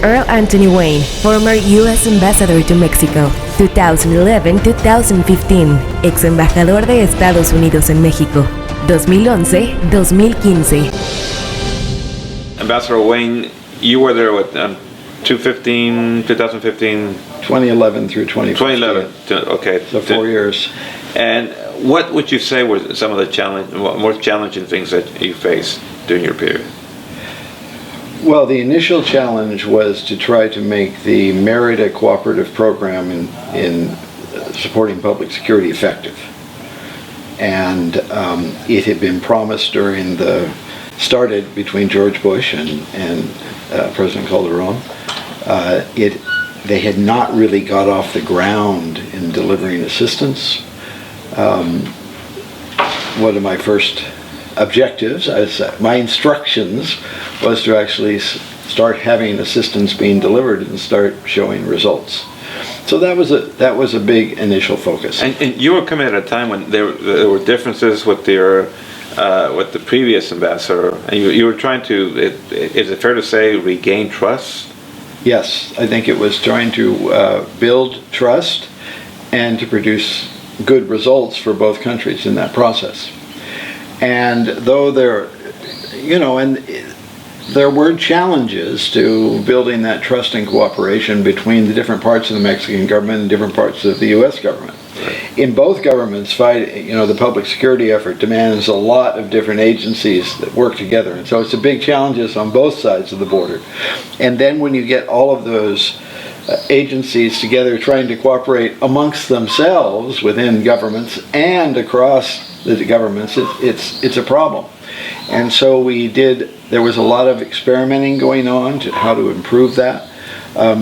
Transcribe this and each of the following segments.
Earl Anthony Wayne, former U.S. Ambassador to Mexico, 2011-2015, ex embajador de Estados Unidos en México, 2011-2015. Ambassador Wayne, you were there with 2015. 2011 through 2015. 2011, okay. So 4 years. And what would you say were some of the more challenging things that you faced during your period? Well, the initial challenge was to try to make the Merida cooperative program in supporting public security effective. And it had been promised started between George Bush and President Calderon. They had not really got off the ground in delivering assistance. One of my first objectives, my instructions, was to actually start having assistance being delivered and start showing results. So that was a big initial focus. And you were coming at a time when there were differences with the previous ambassador, and you were trying to. Is it fair to say regain trust? Yes, I think it was trying to build trust and to produce good results for both countries in that process. And though there were challenges to building that trust and cooperation between the different parts of the Mexican government and different parts of the U.S. government. In both governments, the public security effort demands a lot of different agencies that work together, and so it's a big challenges on both sides of the border. And then when you get all of those agencies together trying to cooperate amongst themselves within governments and across the governments, it's a problem. And so there was a lot of experimenting going on to how to improve that.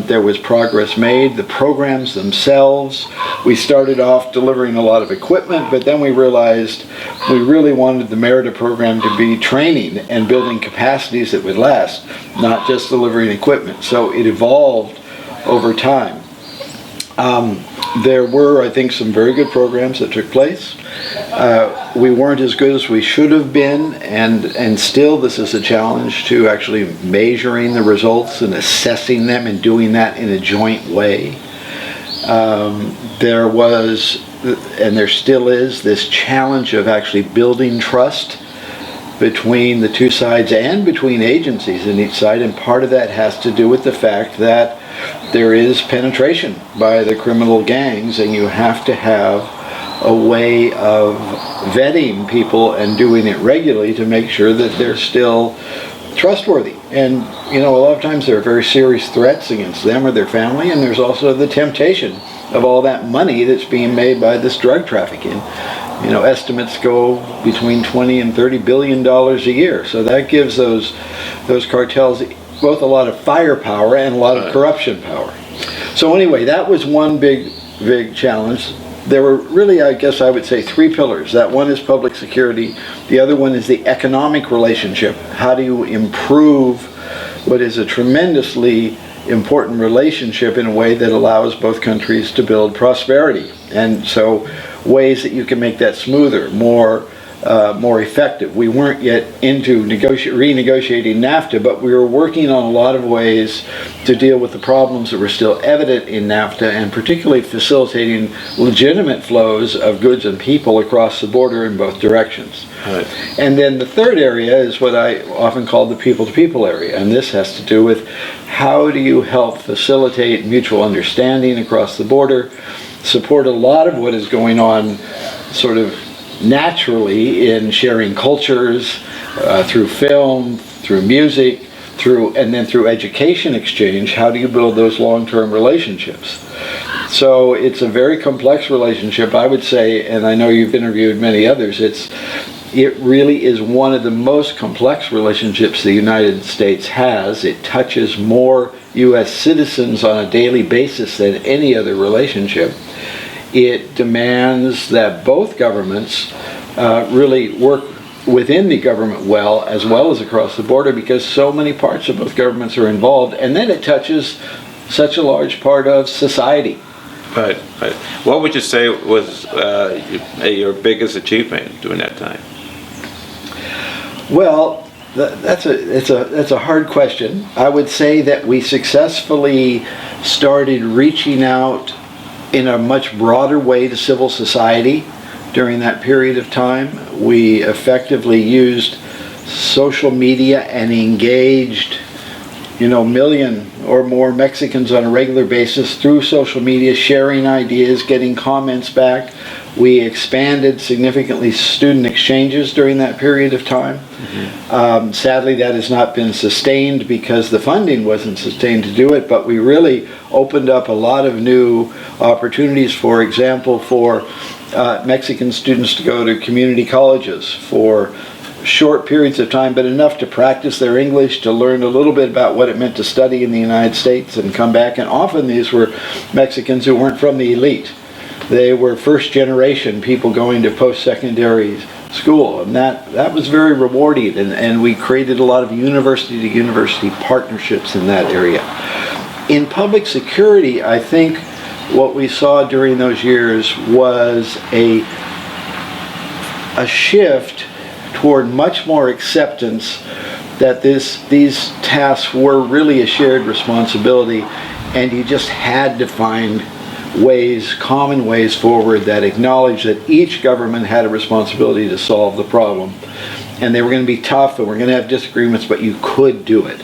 There was progress made. The programs themselves, we started off delivering a lot of equipment, but then we realized we really wanted the Merida program to be training and building capacities that would last, not just delivering equipment. So it evolved over time. There were, I think, some very good programs that took place. We weren't as good as we should have been, and still this is a challenge to actually measuring the results and assessing them and doing that in a joint way. There was, and there still is, this challenge of actually building trust between the two sides and between agencies in each side, and part of that has to do with the fact that there is penetration by the criminal gangs, and you have to have a way of vetting people and doing it regularly to make sure that they're still trustworthy. And a lot of times there are very serious threats against them or their family, and there's also the temptation of all that money that's being made by this drug trafficking. Estimates go between $20 and $30 billion a year. So that gives those cartels both a lot of firepower and a lot of corruption power. So anyway, that was one big challenge. There were really, I guess I would say, three pillars. That one is public security. The other one is the economic relationship. How do you improve what is a tremendously important relationship in a way that allows both countries to build prosperity? And so ways that you can make that smoother, more effective. We weren't yet into renegotiating NAFTA, but we were working on a lot of ways to deal with the problems that were still evident in NAFTA, and particularly facilitating legitimate flows of goods and people across the border in both directions. Right. And then the third area is what I often call the people-to-people area, and this has to do with how do you help facilitate mutual understanding across the border, support a lot of what is going on sort of naturally in sharing cultures through film, through music, and then through education exchange. How do you build those long-term relationships? So it's a very complex relationship, I would say, and I know you've interviewed many others. It really is one of the most complex relationships the United States has. It touches more U.S. citizens on a daily basis than any other relationship. It demands that both governments really work within the government well as across the border, because so many parts of both governments are involved, and then it touches such a large part of society. Right. What would you say was your biggest achievement during that time? Well, That's a hard question. I would say that we successfully started reaching out in a much broader way to civil society during that period of time. We effectively used social media and engaged, million or more Mexicans on a regular basis through social media, sharing ideas, getting comments back. We expanded significantly student exchanges during that period of time. Mm-hmm. Sadly, that has not been sustained because the funding wasn't sustained to do it, but we really opened up a lot of new opportunities, for example, for Mexican students to go to community colleges for short periods of time, but enough to practice their English, to learn a little bit about what it meant to study in the United States and come back. And often these were Mexicans who weren't from the elite. They were first generation people going to post-secondary school, and that was very rewarding, and we created a lot of university to university partnerships in that area. In public security, I think what we saw during those years was a shift toward much more acceptance that these tasks were really a shared responsibility, and you just had to find common ways forward that acknowledged that each government had a responsibility to solve the problem. And they were going to be tough, and we're going to have disagreements, but you could do it.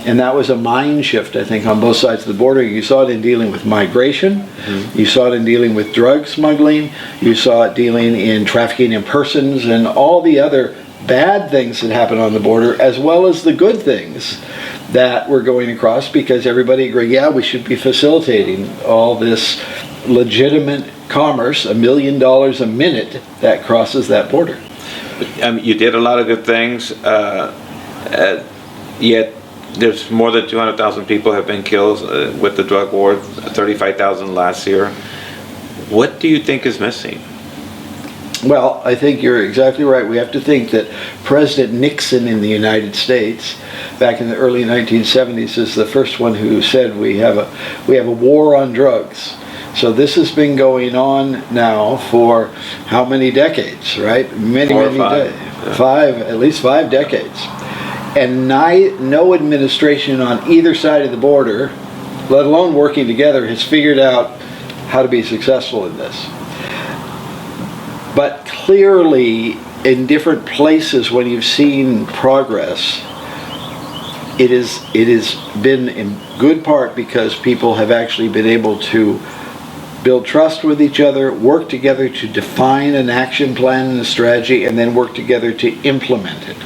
And that was a mind shift, I think, on both sides of the border. You saw it in dealing with migration. Mm-hmm. You saw it in dealing with drug smuggling. You saw it dealing in trafficking in persons and all the other bad things that happen on the border, as well as the good things that were going across, because everybody agreed, yeah, we should be facilitating all this legitimate commerce, $1 million a minute that crosses that border. You did a lot of good things, yet there's more than 200,000 people have been killed with the drug war, 35,000 last year. What do you think is missing? Well, I think you're exactly right. We have to think that President Nixon in the United States, back in the early 1970s, is the first one who said we have a war on drugs. So this has been going on now for how many decades, right? Many decades. At least five decades. And no administration on either side of the border, let alone working together, has figured out how to be successful in this. But clearly, in different places, when you've seen progress, it has been in good part because people have actually been able to build trust with each other, work together to define an action plan and a strategy, and then work together to implement it.